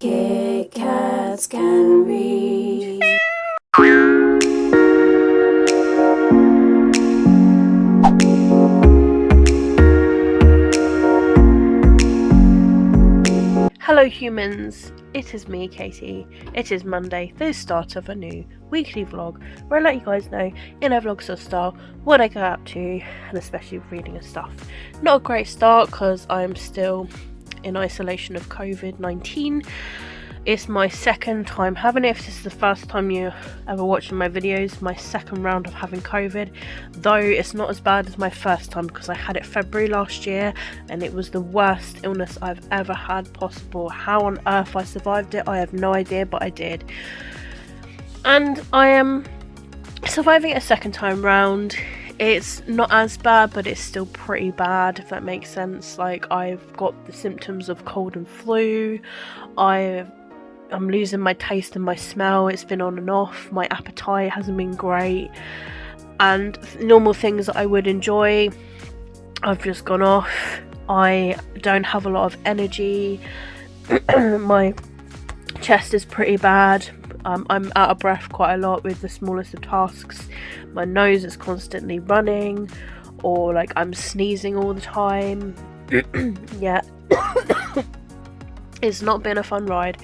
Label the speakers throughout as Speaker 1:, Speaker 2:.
Speaker 1: Kitkatscanread.
Speaker 2: Hello humans, it is me Katie. It is Monday, the start of a new weekly vlog where I let you guys know in a vlog style what I get up to, and especially reading and stuff. Not a great start because I'm still in isolation of COVID-19. It's my second time having it. If this is the first time you're ever watching my videos, my second round of having COVID, though it's not as bad as my first time because I had it February last year and it was the worst illness I've ever had possible. How on earth I survived it, I have no idea, but I did. And I am surviving it a second time round. It's not as bad, but it's still pretty bad, if that makes sense. Like, I've got the symptoms of cold and flu. I'm losing my taste and my smell. It's been on and off. My appetite hasn't been great. And normal things that I would enjoy, I've just gone off. I don't have a lot of energy. My chest is pretty bad. I'm out of breath quite a lot with the smallest of tasks. My nose is constantly running, or like I'm sneezing all the time. Yeah. It's not been a fun ride,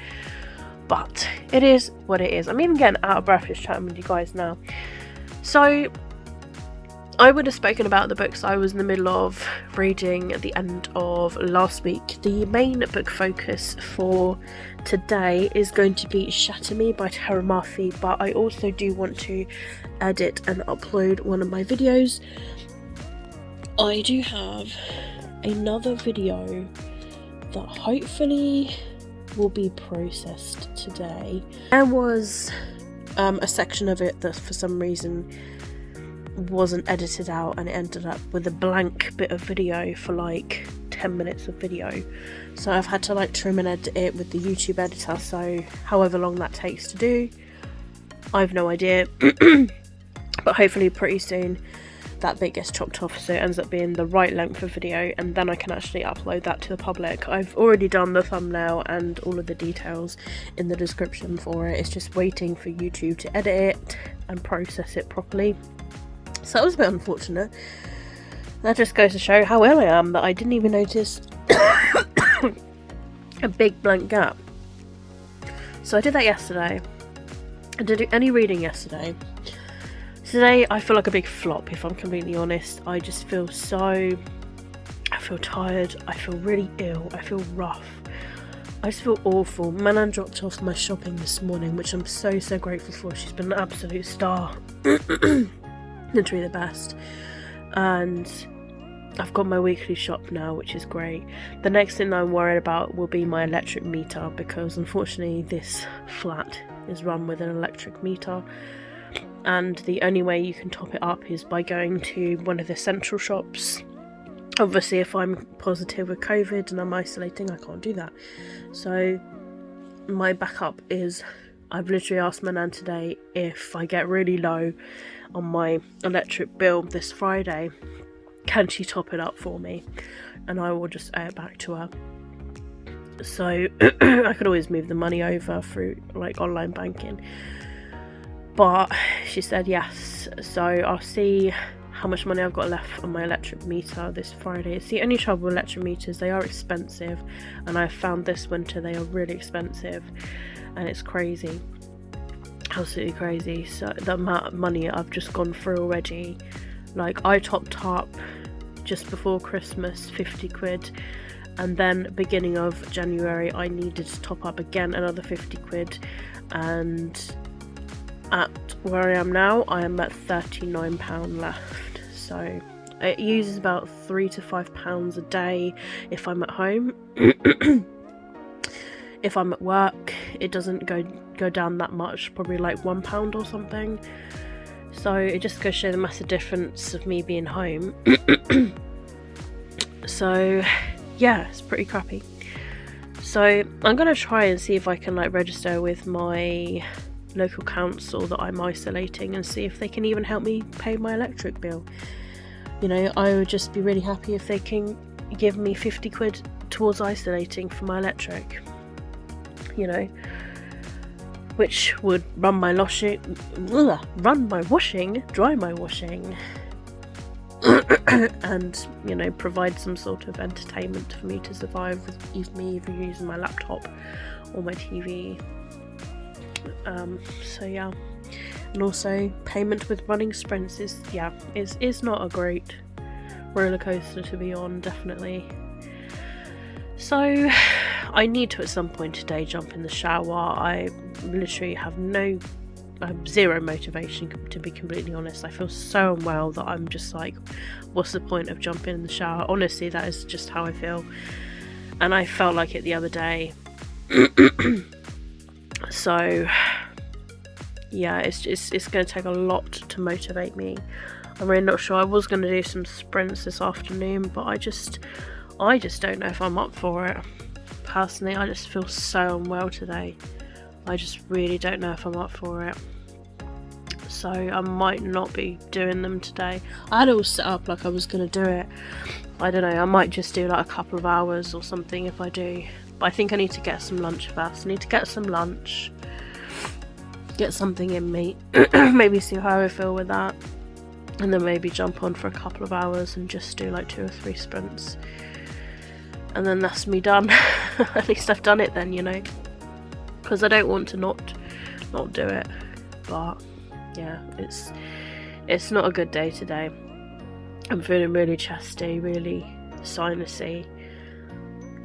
Speaker 2: but it is what it is. I'm even getting out of breath just chatting with you guys now. So I would have spoken about the books I was in the middle of reading at the end of last week. The main book focus for today is going to be Shatter Me by Tara Murphy, but I also do want to edit and upload one of my videos. I do have another video that hopefully will be processed today. There was a section of it that for some reason wasn't edited out and it ended up with a blank bit of video for like 10 minutes of video, so I've had to like trim and edit it with the YouTube editor, so however long that takes to do, I've no idea. But hopefully pretty soon that bit gets chopped off so it ends up being the right length of video, and then I can actually upload that to the public. I've already done the thumbnail and all of the details in the description for it. It's just waiting for YouTube to edit it and process it properly. So that was a bit unfortunate. That just goes to show how ill I am that I didn't even notice a big blank gap. So I did that yesterday. I didn't do any reading yesterday. Today I feel like a big flop, if I'm completely honest. I just feel I feel tired, I feel really ill, I feel rough. I just feel awful. Manan dropped off my shopping this morning, which I'm so grateful for. She's been an absolute star. Literally the best. And I've got my weekly shop now, which is great. The next thing I'm worried about will be my electric meter, because unfortunately this flat is run with an electric meter, and the only way you can top it up is by going to one of the central shops. Obviously if I'm positive with COVID and I'm isolating, I can't do that. So my backup is, I've literally asked my nan today if I get really low on my electric bill this Friday, can she top it up for me, and I will just owe it back to her. So I could always move the money over through like online banking, but she said yes, so I'll see how much money I've got left on my electric meter this Friday. It's the only trouble with electric meters, they are expensive, and I've found this winter they are really expensive, and it's crazy, absolutely crazy. So the amount of money I've just gone through already, like I topped up just before Christmas 50 quid, and then beginning of January I needed to top up again another 50 quid, and at where I am now I am at £39 left. So it uses about £3 to £5 a day if I'm at home. If I'm at work it doesn't go down that much, probably like £1 or something. So it just goes to show the massive difference of me being home. So yeah, it's pretty crappy. So I'm gonna try and see if I can like register with my local council that I'm isolating and see if they can even help me pay my electric bill. You know, I would just be really happy if they can give me 50 quid towards isolating for my electric. you know, which would run my washing, dry my washing, and, you know, provide some sort of entertainment for me to survive with me either using my laptop or my TV. So yeah, and also payment with running sprints is not a great roller coaster to be on, definitely. So I need to at some point today jump in the shower. I literally have zero motivation, to be completely honest. I feel so unwell that I'm just like, what's the point of jumping in the shower? Honestly, that is just how I feel, and I felt like it the other day. So yeah, it's going to take a lot to motivate me. I'm really not sure. I was going to do some sprints this afternoon, but I just don't know if I'm up for it. Personally, I just feel so unwell today. I just really don't know if I'm up for it. So I might not be doing them today. I had it all set up like I was going to do it. I don't know, I might just do like a couple of hours or something if I do. But I think I need to get some lunch first. I need to get some lunch, get something in me, maybe see how I feel with that, and then maybe jump on for a couple of hours and just do like 2 or 3 sprints, and then that's me done. At least I've done it then, you know, because I don't want to not do it. But yeah, it's not a good day today. I'm feeling really chesty, really sinusy.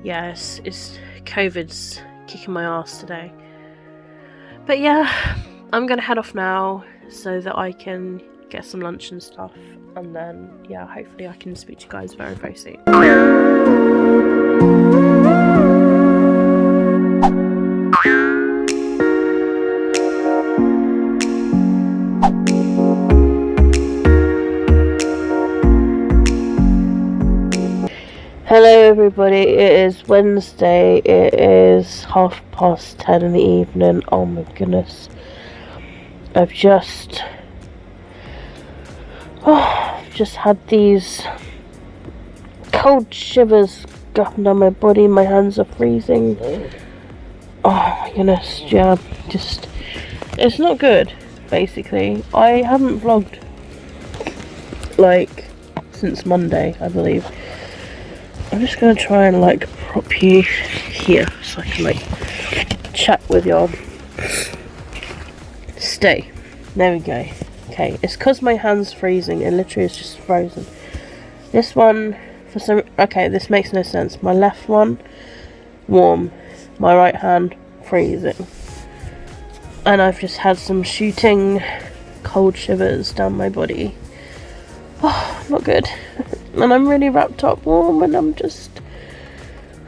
Speaker 2: Yes, it's COVID's kicking my ass today. But yeah, I'm gonna head off now so that I can get some lunch and stuff, and then yeah, hopefully I can speak to you guys very, very soon. Hello everybody, it is Wednesday, it is 10:30 in the evening. Oh my goodness, I've just had these cold shivers going down my body, my hands are freezing. Oh my goodness, yeah, it's not good, basically. I haven't vlogged like since Monday, I believe. I'm just going to try and like prop you here so I can like chat with y'all. Stay. There we go. Okay, it's because my hand's freezing. It literally is just frozen. This one, this makes no sense. My left one, warm. My right hand, freezing. And I've just had some shooting cold shivers down my body. Oh, not good. And I'm really wrapped up warm, and I'm just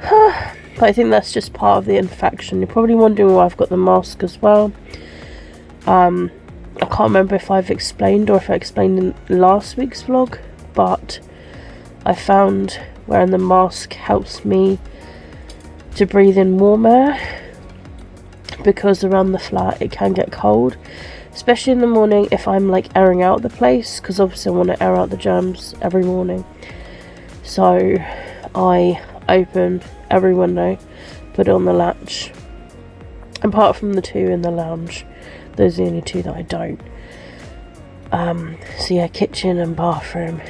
Speaker 2: but I think that's just part of the infection. You're probably wondering why I've got the mask as well. I can't remember if I've explained or if I explained in last week's vlog, but I found wearing the mask helps me to breathe in warm air, because around the flat it can get cold, especially in the morning if I'm like airing out the place, because obviously I want to air out the germs every morning. So I open every window, put it on the latch, apart from the 2 in the lounge. Those are the only 2 that I don't. So yeah, kitchen and bathroom,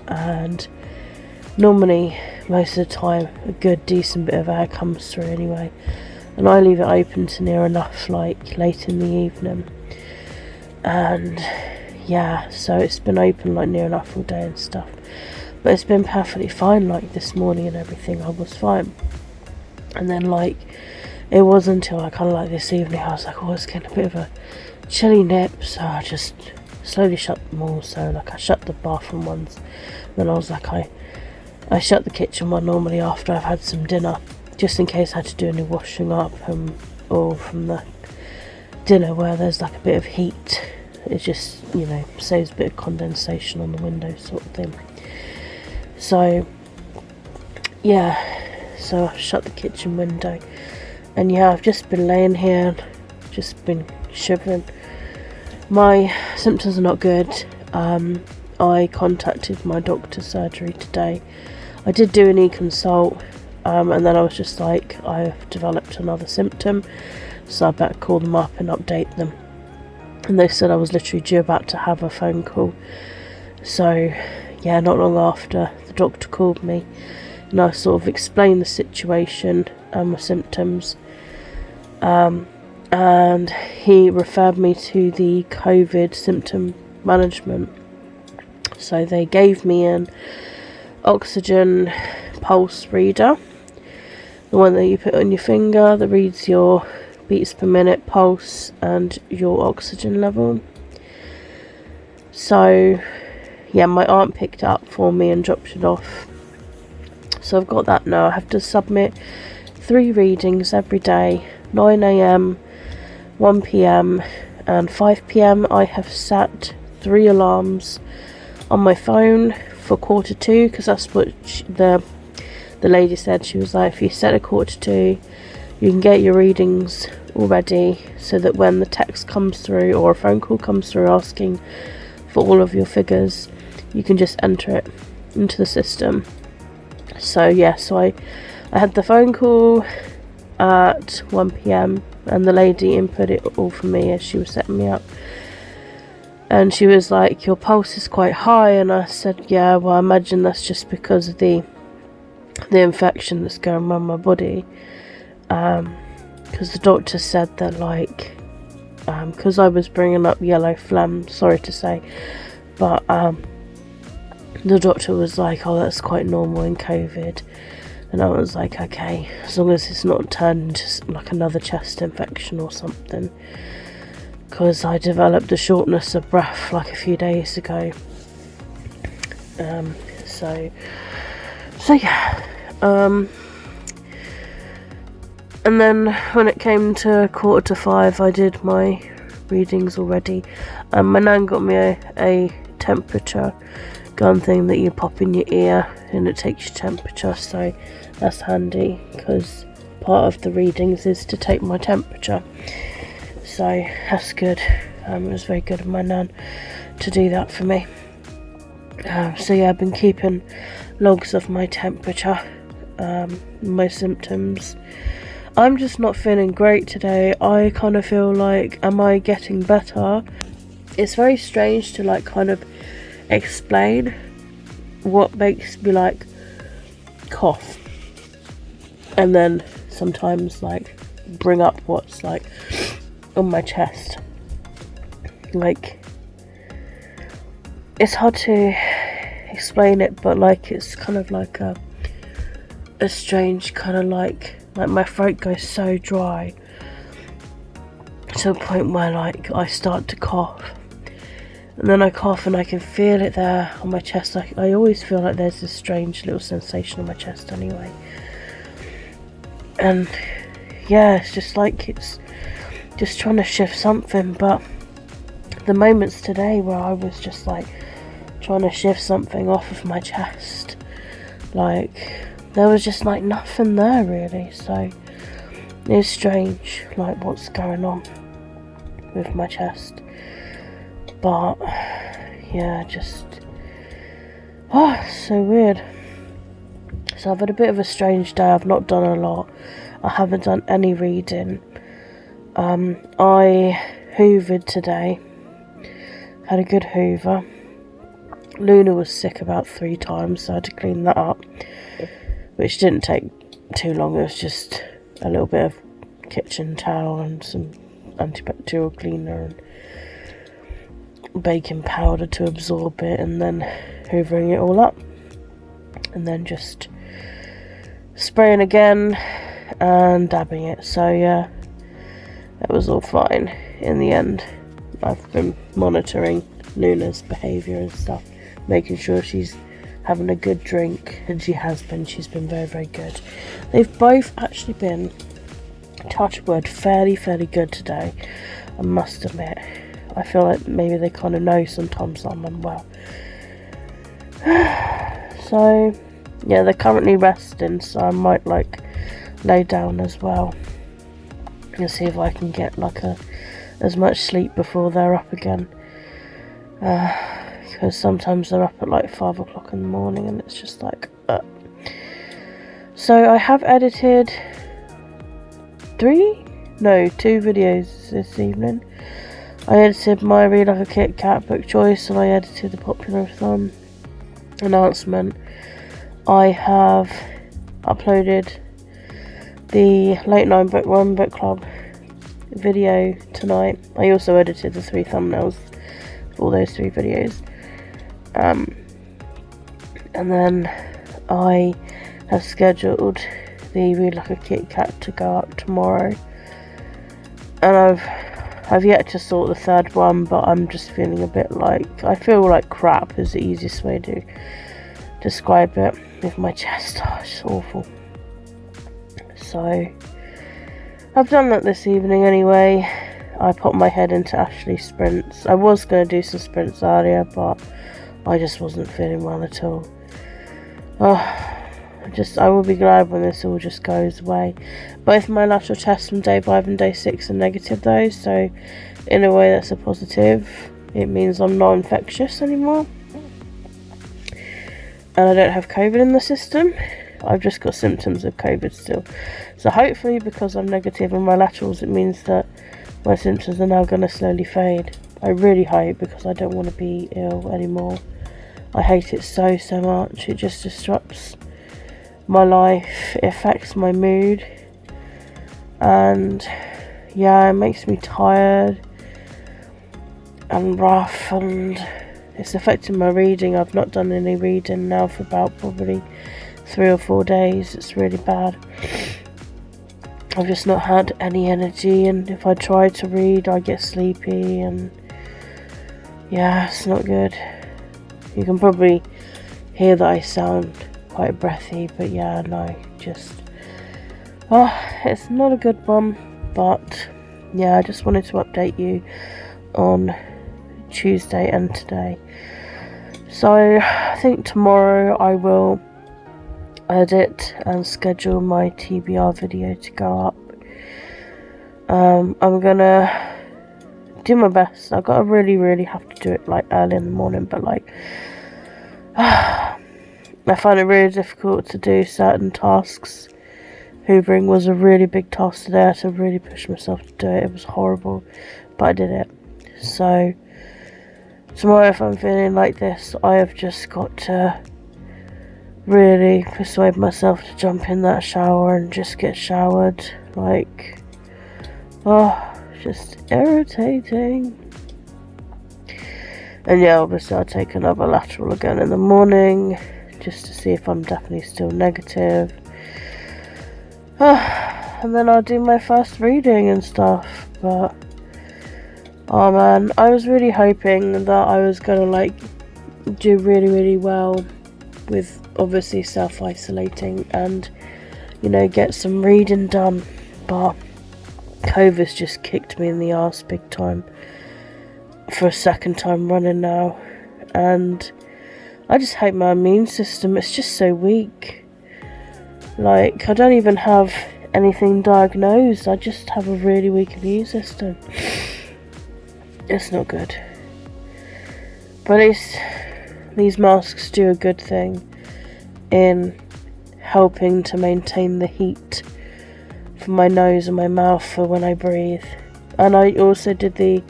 Speaker 2: and normally most of the time a good decent bit of air comes through anyway, and I leave it open to near enough like late in the evening. And yeah, so it's been open like near enough all day and stuff, but it's been perfectly fine. Like this morning and everything, I was fine. And then like it wasn't until I kind of like this evening I was like, oh, it's getting a bit of a chilly nip, so I just slowly shut them all. So like I shut the bathroom ones, then I was like I shut the kitchen one normally after I've had some dinner, just in case I had to do any washing up, or from the dinner where there's like a bit of heat. It just, you know, saves a bit of condensation on the window sort of thing. So yeah, so I shut the kitchen window, and yeah, I've just been laying here, just been shivering. My symptoms are not good. I contacted my doctor's surgery today. I did do an e-consult, and then I was just like, I've developed another symptom, so I better call them up and update them. And they said I was literally due about to have a phone call. So yeah, not long after, the doctor called me and I sort of explained the situation and my symptoms, and he referred me to the COVID symptom management. So they gave me an oxygen pulse reader, the one that you put on your finger that reads your beats per minute, pulse and your oxygen level. So yeah, my aunt picked it up for me and dropped it off. So I've got that now. I have to submit 3 readings every day, 9 AM, 1 PM and 5 PM. I have set 3 alarms on my phone for 1:45, because that's what the lady said. She was like, if you set a 1:45, you can get your readings already, so that when the text comes through or a phone call comes through asking for all of your figures, you can just enter it into the system. So yeah, so I had the phone call at 1 PM and the lady input it all for me as she was setting me up. And she was like, your pulse is quite high. And I said, yeah, well, I imagine that's just because of the infection that's going around my body. Because the doctor said that, like, because I was bringing up yellow phlegm, sorry to say, but the doctor was like, oh, that's quite normal in COVID. And I was like, okay, as long as it's not turned into like another chest infection or something. Because I developed a shortness of breath like a few days ago. So yeah. And then when it came to 4:45, I did my readings already. My nan got me a temperature gun thing that you pop in your ear and it takes your temperature, so that's handy, because part of the readings is to take my temperature. So that's good. It was very good of my nan to do that for me. So yeah, I've been keeping logs of my temperature, my symptoms. I'm just not feeling great today. I kind of feel like, am I getting better? It's very strange to like kind of explain what makes me like cough, and then sometimes like bring up what's like on my chest. Like, it's hard to explain it, but like it's kind of like a strange kind of like my throat goes so dry to a point where like I start to cough, and then I cough and I can feel it there on my chest. Like, I always feel like there's this strange little sensation on my chest anyway. And yeah, it's just like it's just trying to shift something. But the moments today where I was just like trying to shift something off of my chest, like there was just like nothing there really. So it's strange like what's going on with my chest. But yeah, just so weird. So I've had a bit of a strange day. I've not done a lot. I haven't done any reading. I hoovered today. Had a good hoover. Luna was sick about 3 times, so I had to clean that up, which didn't take too long. It was just a little bit of kitchen towel and some antibacterial cleaner and baking powder to absorb it, and then hoovering it all up, and then just spraying again and dabbing it. So yeah, that was all fine in the end. I've been monitoring Luna's behaviour and stuff, making sure she's having a good drink, and she has been. She's been very, very good. They've both actually been, touch wood, fairly good today, I must admit. I feel like maybe they kind of know sometimes that I'm unwell. So yeah, they're currently resting, so I might like lay down as well and see if I can get like as much sleep before they're up again, because sometimes they're up at like 5 o'clock in the morning and it's just like So I have edited 2 videos this evening. I edited my Read Like a Kit Kat book choice, and I edited the popular thumb announcement. I have uploaded the late night bookworm book club video tonight. I also edited the 3 thumbnails for those 3 videos. And then I have scheduled the Read Like a Kit Kat to go up tomorrow. And I've yet to sort the 3rd one, but I'm just feeling a bit like, I feel like crap is the easiest way to describe it with my chest. Oh, it's awful. So I've done that this evening anyway. I popped my head into Ashley's sprints. I was going to do some sprints earlier, but I just wasn't feeling well at all. I will be glad when this all just goes away. Both my lateral tests from day 5 and day 6 are negative though, so in a way that's a positive. It means I'm not infectious anymore. And I don't have COVID in the system. I've just got symptoms of COVID still. So hopefully, because I'm negative on my laterals, it means that my symptoms are now going to slowly fade. I really hope, because I don't want to be ill anymore. I hate it so much. It just disrupts my life. It affects my mood. And yeah, it makes me tired and rough, and it's affecting my reading. I've not done any reading now for about probably 3 or 4 days. It's really bad. I've just not had any energy, and if I try to read I get sleepy, and yeah, it's not good. You can probably hear that I sound quite breathy, but yeah, no, just it's not a good one. But yeah, I just wanted to update you on Tuesday and today. So I think tomorrow I will edit and schedule my TBR video to go up. I'm gonna do my best. I've got to really have to do it like early in the morning, but like I find it really difficult to do certain tasks. Hoovering was a really big task today. I had to really push myself to do it. It was horrible, but I did it. So tomorrow, if I'm feeling like this, I have just got to really persuade myself to jump in that shower and just get showered. Like, just irritating. And yeah, obviously I'll take another lateral again in the morning, just to see if I'm definitely still negative. And then I'll do my first reading and stuff. But oh man, I was really hoping that I was gonna like do really well with obviously self-isolating and, you know, get some reading done, but COVID's just kicked me in the arse big time for a 2nd time running now, and I just hate my immune system. It's just so weak. Like, I don't even have anything diagnosed. I just have a really weak immune system. It's not good. But these masks do a good thing in helping to maintain the heat for my nose and my mouth for when I breathe. And I also did the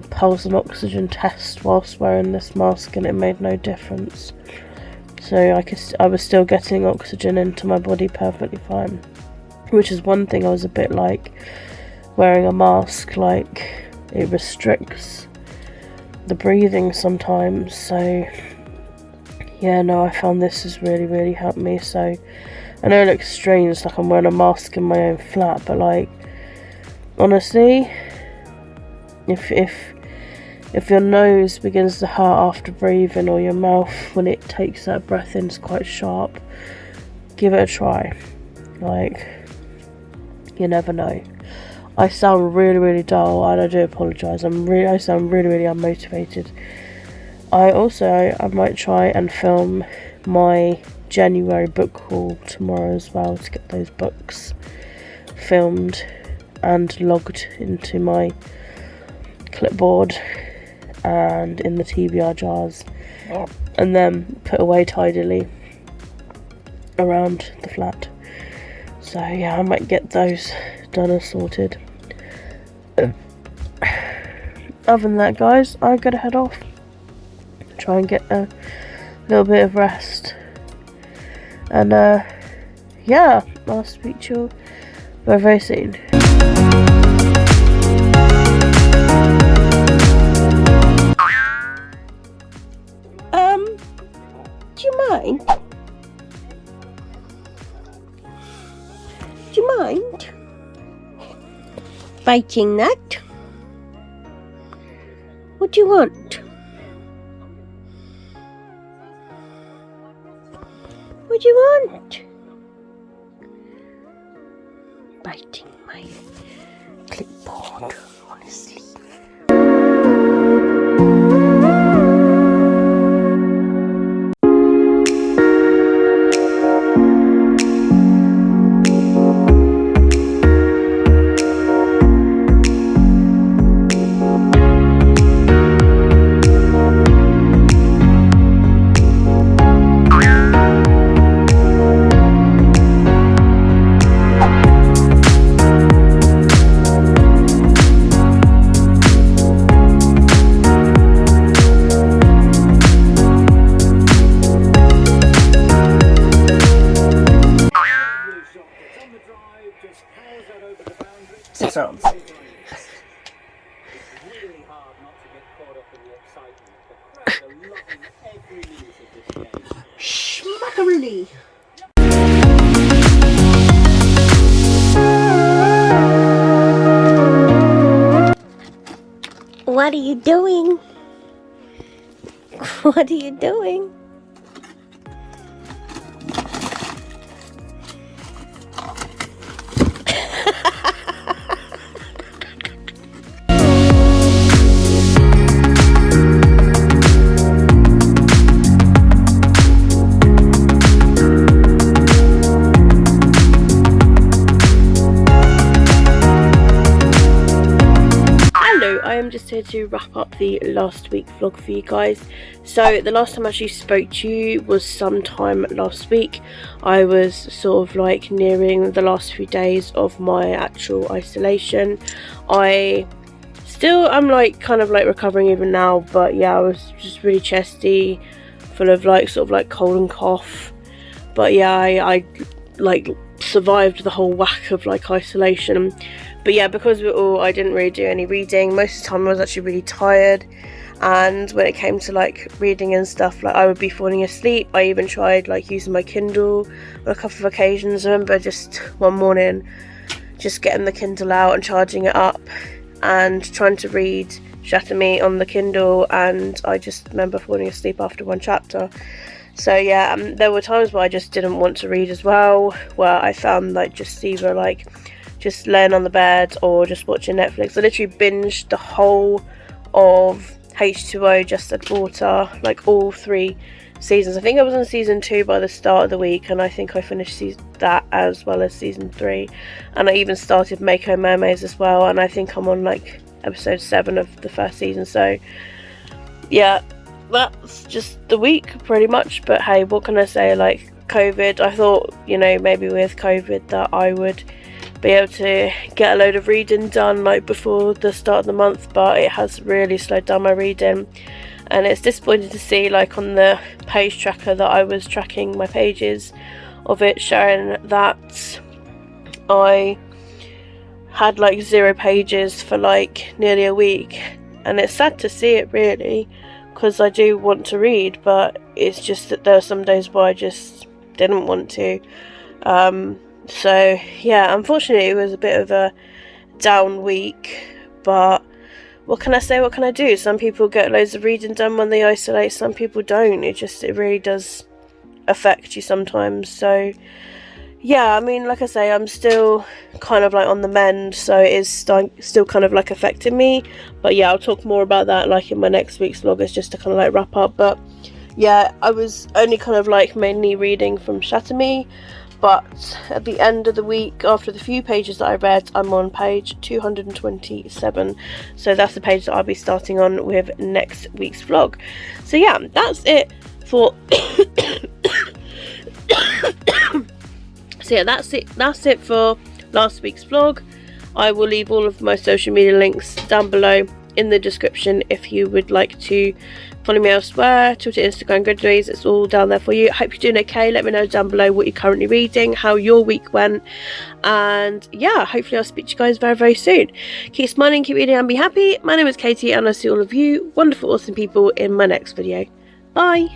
Speaker 2: pulse and oxygen test whilst wearing this mask, and it made no difference. So I was still getting oxygen into my body perfectly fine, which is one thing I was a bit like wearing a mask, like it restricts the breathing sometimes. So yeah, no, I found this has really helped me. So I know it looks strange, like I'm wearing a mask in my own flat, but like, honestly, if your nose begins to hurt after breathing, or your mouth when it takes that breath in is quite sharp, give it a try. Like, you never know. I sound really dull, and I do apologise. I sound really unmotivated. I might try and film my January book haul tomorrow as well, to get those books filmed and logged into my clipboard and in the TBR jars, and then put away tidily. around the flat. So yeah, I might get those done and sorted. Other than that, guys, I gotta head off. Try and get a little bit of rest. And yeah, I'll speak to you very, very soon. Do you mind? Do you mind biting that? What do you want? What do you want? Biting my clipboard, honestly. Sounds. Schmackaroonie. What are you doing? What are you doing? I'm just here to wrap up the last week vlog for you guys. So the last time I actually spoke to you was sometime last week. I was sort of like nearing the last few days of my actual isolation. I'm like kind of like recovering even now, but yeah, I was just really chesty, full of like sort of like cold and cough. But yeah, I like survived the whole whack of like isolation. But yeah, because I didn't really do any reading. Most of the time I was actually really tired, and when it came to like reading and stuff, like I would be falling asleep. I even tried like using my Kindle on a couple of occasions. I remember just one morning just getting the Kindle out and charging it up and trying to read Shatter Me on the Kindle, and I just remember falling asleep after one chapter. So yeah, there were times where I just didn't want to read as well, where I found like just either like just laying on the bed or just watching Netflix. I literally binged the whole of H2O, Just Add Water, like all 3 seasons. I think I was on season 2 by the start of the week, and I think I finished that as well as season 3. And I even started Mako Mermaids as well, and I think I'm on like episode 7 of the first season. So yeah, that's just the week pretty much. But hey, what can I say? Like COVID, I thought, you know, maybe with COVID that I would be able to get a load of reading done like before the start of the month, but it has really slowed down my reading. And it's disappointing to see like on the page tracker that I was tracking my pages of it showing that I had like 0 pages for like nearly a week. And it's sad to see it really, because I do want to read, but it's just that there are some days where I just didn't want to. So yeah, unfortunately it was a bit of a down week, but what can I say, what can I do? Some people get loads of reading done when they isolate, some people don't. It really does affect you sometimes. So yeah, I mean, like I say, I'm still kind of like on the mend, so it is still kind of like affecting me. But yeah, I'll talk more about that like in my next week's vlog, is just to kind of like wrap up. But yeah, I was only kind of like mainly reading from Shatter Me. But at the end of the week, after the few pages that I read, I'm on page 227. So that's the page that I'll be starting on with next week's vlog. So yeah, that's it for So yeah, that's it for last week's vlog. I will leave all of my social media links down below in the description if you would like to follow me elsewhere. Twitter, Instagram, Goodreads, it's all down there for you. Hope you're doing okay. Let me know down below what you're currently reading, how your week went, and yeah, hopefully I'll speak to you guys very, very soon. Keep smiling, keep reading, and be happy. My name is Katie, and I'll see all of you wonderful, awesome people in my next video. Bye.